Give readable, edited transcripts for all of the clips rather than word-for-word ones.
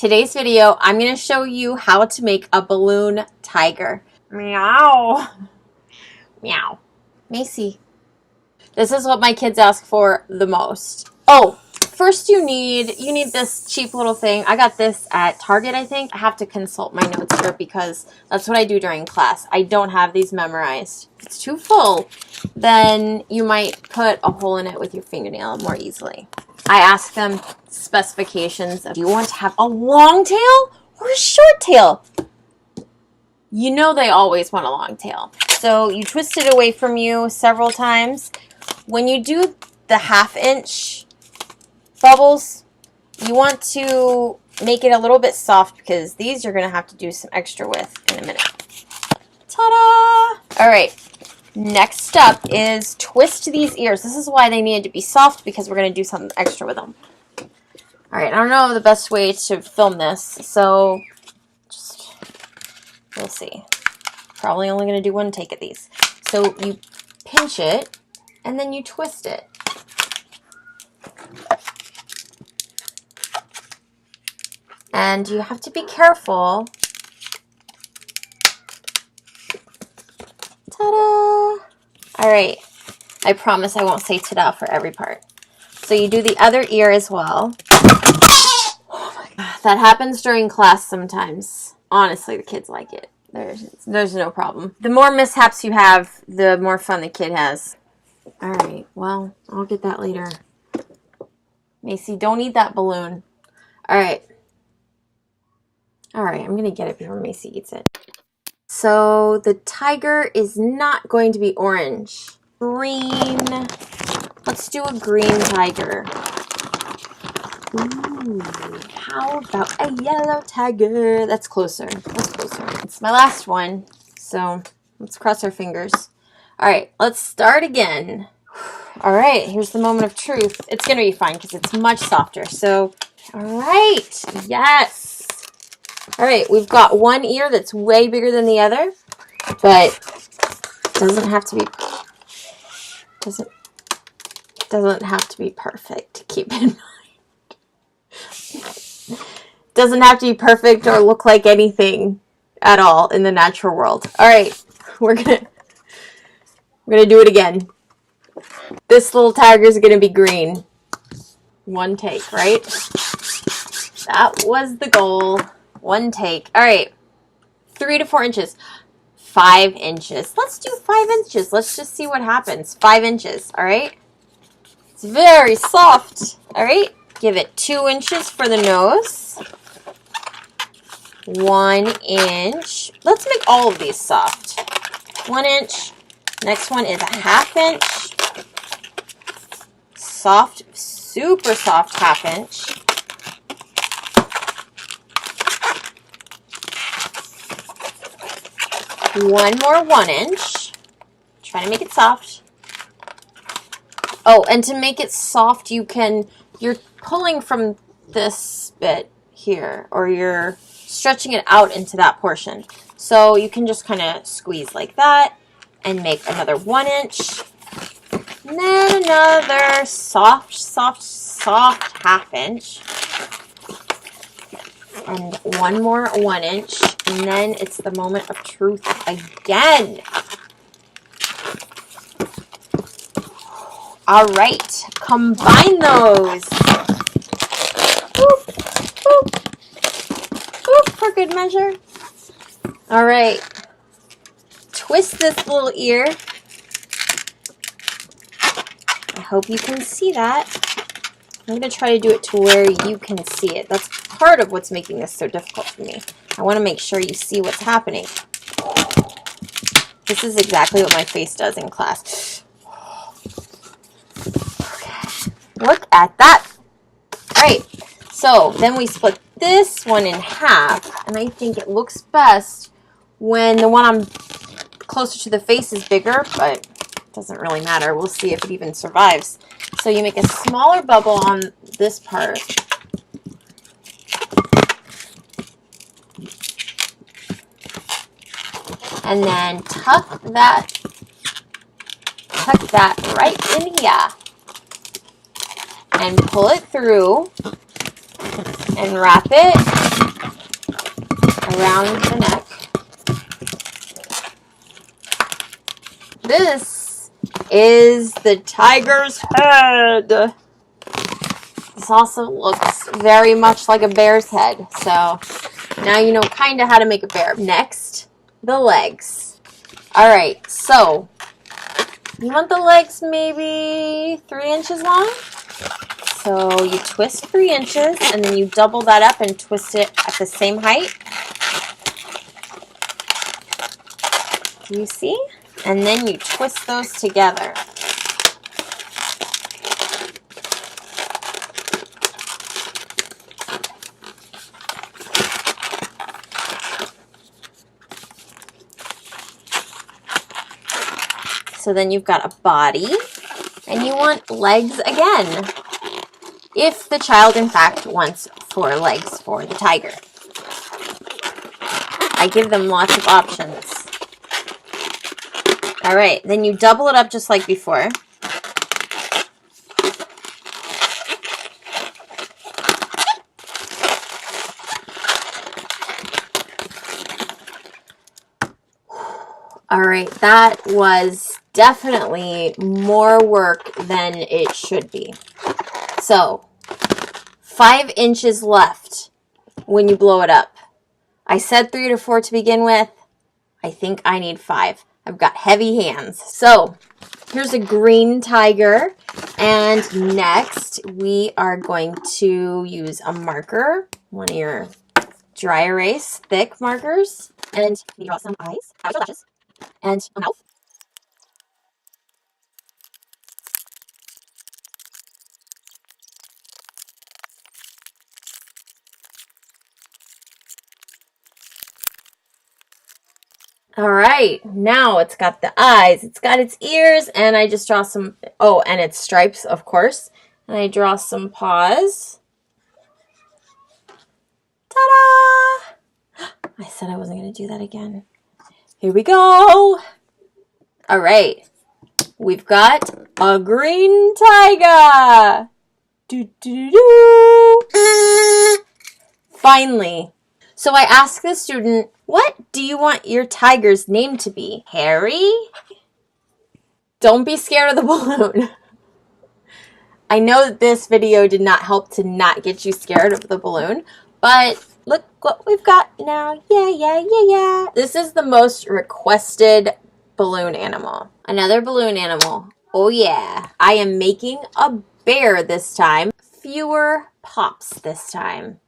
Today's video, I'm going to show you how to make a balloon tiger. Meow. Meow. Macy. This is what my kids ask for the most. Oh, first you need this cheap little thing. I got this at Target, I think. I have to consult my notes here because that's what I do during class. I don't have these memorized. If it's too full, then you might put a hole in it with your fingernail more easily. I ask them specifications of, do you want to have a long tail or a short tail? You know they always want a long tail. So you twist it away from you several times. When you do the 1/2 inch bubbles, you want to make it a little bit soft because these you're going to have to do some extra with in a minute. Ta-da! All right. Next step is twist these ears. This is why they needed to be soft because we're going to do something extra with them. All right, I don't know the best way to film this, so we'll see. Probably only going to do one take of these. So you pinch it and then you twist it. And you have to be careful. Ta-da! All right. I promise I won't say ta-da for every part. So you do the other ear as well. Oh my God. That happens during class sometimes. Honestly, the kids like it. There's no problem. The more mishaps you have, the more fun the kid has. All right. Well, I'll get that later. Macy, don't eat that balloon. All right. All right. I'm going to get it before Macy eats it. So the tiger is not going to be orange. Green. Let's do a green tiger. Ooh, how about a yellow tiger? That's closer. That's closer. It's my last one, so let's cross our fingers. All right, let's start again. All right, here's the moment of truth. It's going to be fine because it's much softer. So, all right, yes. All right, we've got one ear that's way bigger than the other, but doesn't have to be perfect. Keep in mind. Doesn't have to be perfect or look like anything at all in the natural world. All right, we're gonna do it again. This little tiger is gonna be green. One take, right? That was the goal. One take. All right, 3 to 4 inches. 5 inches. Let's do 5 inches. Let's just see what happens. 5 inches. All right. It's very soft. All right. Give it 2 inches for the nose. 1 inch. Let's make all of these soft. 1 inch. Next one is a 1/2 inch. Soft, super soft 1/2 inch. One more 1 inch. Try to make it soft. Oh, and to make it soft, you're pulling from this bit here, or you're stretching it out into that portion. So you can just kind of squeeze like that and make another 1 inch. And then another soft 1/2 inch. And one more 1 inch. And then it's the moment of truth again. All right, combine those. Boop, boop, boop, for good measure. All right, twist this little ear. I hope you can see that. I'm going to try to do it to where you can see it. That's part of what's making this so difficult for me. I want to make sure you see what's happening. This is exactly what my face does in class. Okay. Look at that. All right. So then we split this one in half. And I think it looks best when the one I'm closer to the face is bigger, but it doesn't really matter. We'll see if it even survives. So you make a smaller bubble on this part. And then tuck that right in here. And pull it through and wrap it around the neck. This is the tiger's head. This also looks very much like a bear's head. So now you know kind of how to make a bear. Next, the legs. All right, so you want the legs maybe 3 inches long? So you twist 3 inches and then you double that up and twist it at the same height. You see? And then you twist those together. So then you've got a body, and you want legs again, if the child in fact wants 4 legs for the tiger. I give them lots of options. All right, then you double it up just like before. All right, that was definitely more work than it should be. So, 5 inches left when you blow it up. I said 3 to 4 to begin with. I think I need 5. I've got heavy hands. So, here's a green tiger. And next, we are going to use a marker, one of your dry erase thick markers. And we draw some eyes, eyelashes, and a mouth. All right, now it's got the eyes, it's got its ears, and I just draw some, oh, and its stripes, of course. And I draw some paws. Ta-da! I said I wasn't going to do that again. Here we go. All right, we've got a green tiger. Do-do-do-do. Finally. So I asked the student, what do you want your tiger's name to be? Harry? Don't be scared of the balloon. I know that this video did not help to not get you scared of the balloon, but look what we've got now. Yeah. This is the most requested balloon animal. Another balloon animal. Oh yeah. I am making a bear this time. Fewer pops this time.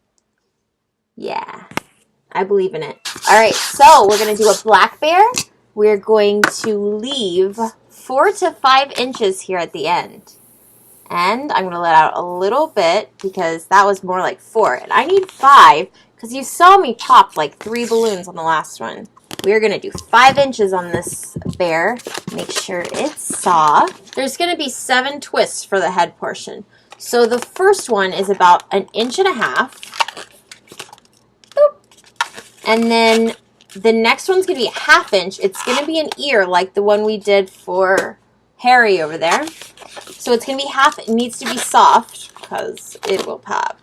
Yeah. I believe in it. All right, so we're going to do a black bear. We're going to leave 4 to 5 inches here at the end. And I'm going to let out a little bit because that was more like 4. And I need 5 because you saw me pop like 3 balloons on the last one. We're going to do 5 inches on this bear. Make sure it's soft. There's going to be 7 twists for the head portion. So the first one is about 1.5 inches. And then the next one's going to be 1/2 inch. It's going to be an ear like the one we did for Harry over there. So it's going to be it needs to be soft because it will pop.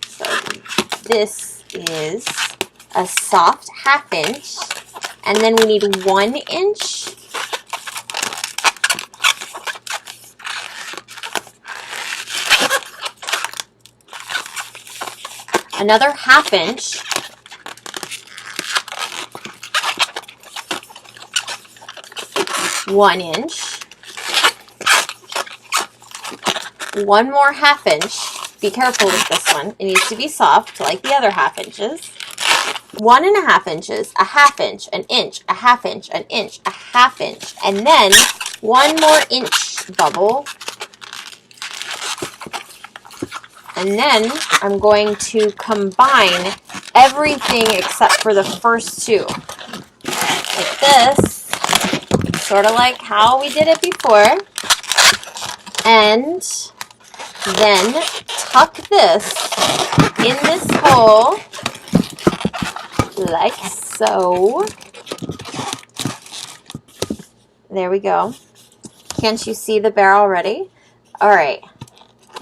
So this is a soft 1/2 inch. And then we need 1 inch. Another 1/2 inch. 1 inch, 1 more 1/2 inch. Be careful with this one. It needs to be soft like the other 1/2 inches. 1.5 inches, 1/2 inch, 1 inch, 1/2 inch, 1 inch, 1/2 inch, and then 1 more inch bubble. And then I'm going to combine everything except for the first 2. Like this. Sort of like how we did it before. And then tuck this in this hole like so. There we go. Can't you see the bear already? All right.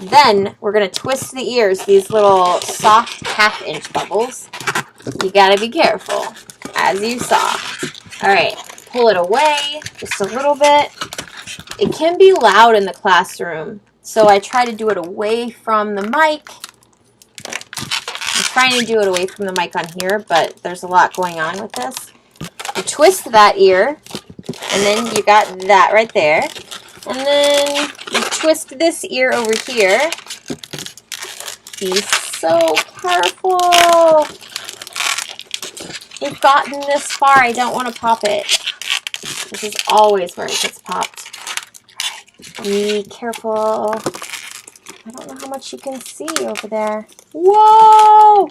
Then we're going to twist the ears, these little soft half-inch bubbles. You gotta be careful, as you saw. All right, pull it away just a little bit. It can be loud in the classroom, so I try to do it away from the mic. I'm trying to do it away from the mic on here, but there's a lot going on with this. You twist that ear, and then you got that right there. And then you twist this ear over here. Be so careful. We've gotten this far. I don't want to pop it. This is always where it gets popped. Be careful. I don't know how much you can see over there. Whoa!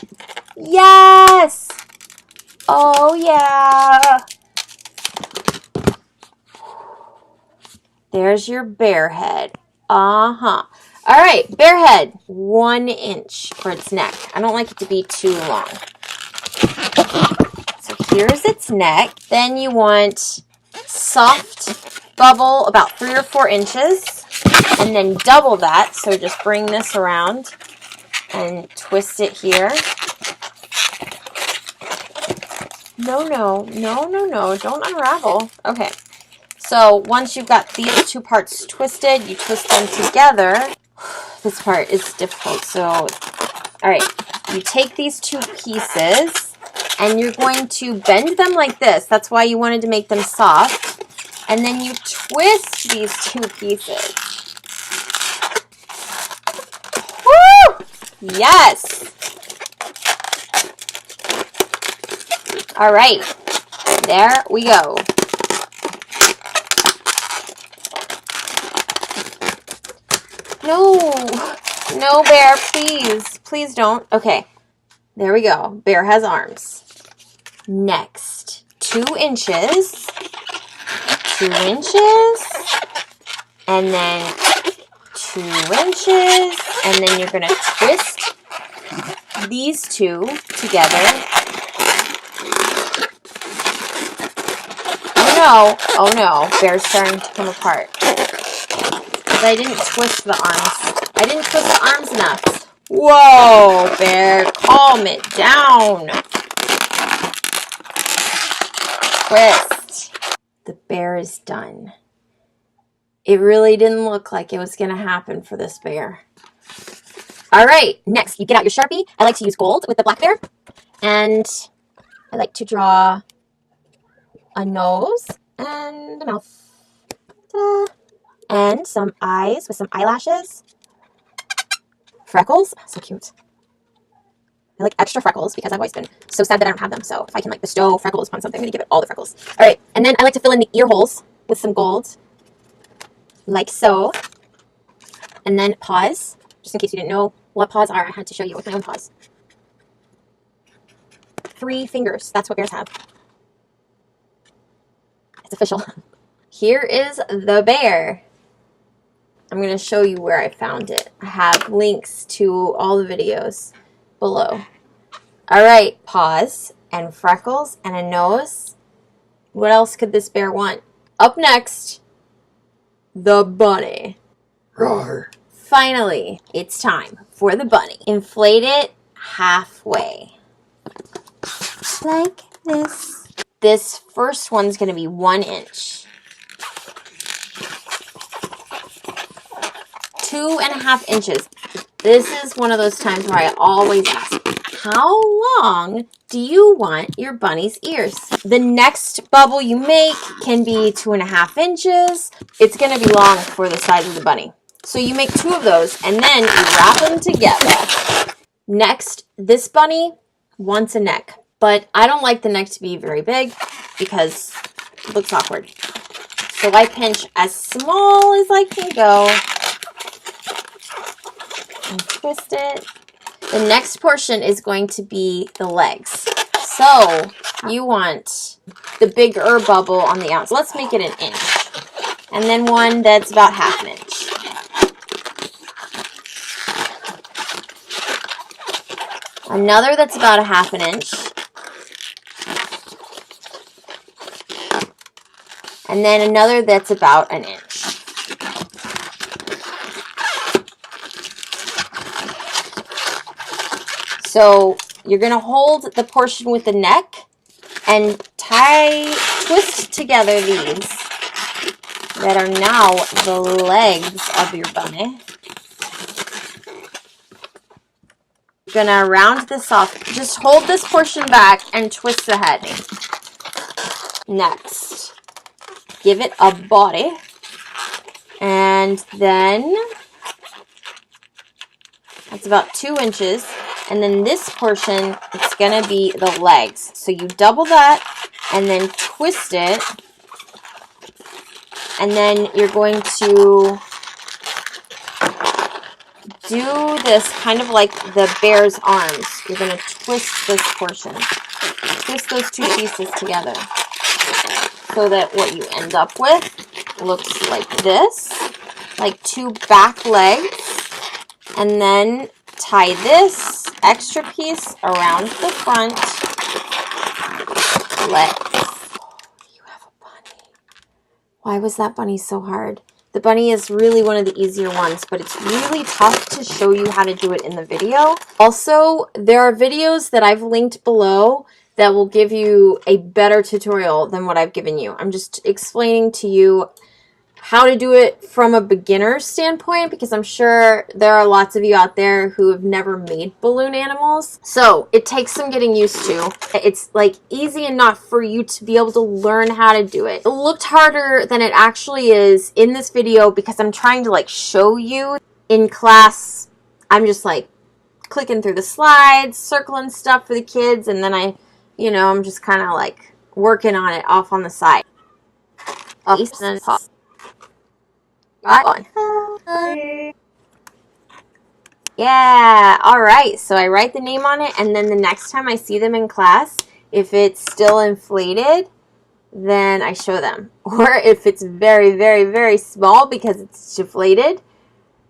Yes! Oh, yeah. There's your bear head. Uh-huh. All right, bear head, 1 inch for its neck. I don't like it to be too long. So here's its neck. Then you want soft bubble about 3 or 4 inches. And then double that. So just bring this around and twist it here. No, don't unravel. Okay. So once you've got these 2 parts twisted, you twist them together. This part is difficult. So, all right, you take these 2 pieces and you're going to bend them like this. That's why you wanted to make them soft. And then you twist these 2 pieces. Woo! Yes! All right, there we go. No, bear, please. Please don't. Okay, there we go. Bear has arms. Next, 2 inches, 2 inches, and then 2 inches, and then you're going to twist these 2 together. Oh no, bear's starting to come apart. But I didn't twist the arms. I didn't twist the arms enough. Whoa, bear, calm it down. Twist. The bear is done. It really didn't look like it was going to happen for this bear. All right, next, you get out your Sharpie. I like to use gold with the black bear. And I like to draw a nose and a mouth. Ta-da. And some eyes with some eyelashes. Freckles. So cute. I like extra freckles because I've always been so sad that I don't have them. So if I can like bestow freckles upon something, I'm going to give it all the freckles. All right. And then I like to fill in the ear holes with some gold. Like so. And then paws. Just in case you didn't know what paws are, I had to show you with my own paws. 3 fingers. That's what bears have. It's official. Here is the bear. I'm going to show you where I found it. I have links to all the videos below. All right, paws and freckles and a nose. What else could this bear want? Up next, the bunny. Roar. Finally, it's time for the bunny. Inflate it halfway. Like this. This first one's going to be 1 inch. 2.5 inches. This is one of those times where I always ask, how long do you want your bunny's ears? The next bubble you make can be 2.5 inches. It's going to be long for the size of the bunny. So you make 2 of those and then you wrap them together. Next, this bunny wants a neck, but I don't like the neck to be very big because it looks awkward. So I pinch as small as I can go and twist it. The next portion is going to be the legs. So you want the bigger bubble on the outside. Let's make it 1 inch. And then one that's about 1/2 inch. Another that's about 1/2 inch. And then another that's about 1 inch. So you're going to hold the portion with the neck and twist together these that are now the legs of your bunny. You're going to round this off. Just hold this portion back and twist the head. Next, give it a body. And then that's about 2 inches. And then this portion, it's going to be the legs. So you double that and then twist it. And then you're going to do this kind of like the bear's arms. You're going to twist this portion. Twist those 2 pieces together so that what you end up with looks like this, like 2 back legs, and then tie this extra piece around the front legs. Oh, you have a bunny. Why was that bunny so hard? The bunny is really one of the easier ones, but it's really tough to show you how to do it in the video. Also, there are videos that I've linked below that will give you a better tutorial than what I've given you. I'm just explaining to you how to do it from a beginner standpoint, because I'm sure there are lots of you out there who have never made balloon animals. So it takes some getting used to. It's like easy enough for you to be able to learn how to do it. It looked harder than it actually is in this video because I'm trying to like show you. In class, I'm just like clicking through the slides, circling stuff for the kids, and then I'm just kind of like working on it off on the side. Yeah, alright, so I write the name on it, and then the next time I see them in class, if it's still inflated, then I show them. Or if it's very, very, very small because it's deflated,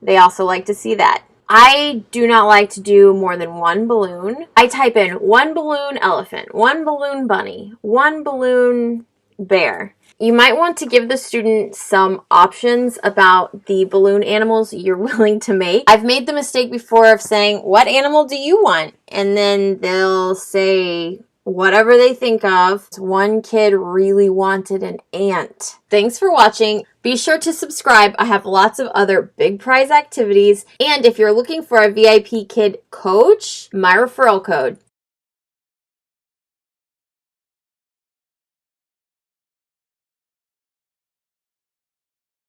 they also like to see that. I do not like to do more than 1 balloon. I type in 1 balloon elephant, 1 balloon bunny, 1 balloon bear. You might want to give the student some options about the balloon animals you're willing to make. I've made the mistake before of saying, what animal do you want? And then they'll say whatever they think of. One kid really wanted an ant. Thanks for watching. Be sure to subscribe. I have lots of other big prize activities. And if you're looking for a VIP kid coach, my referral code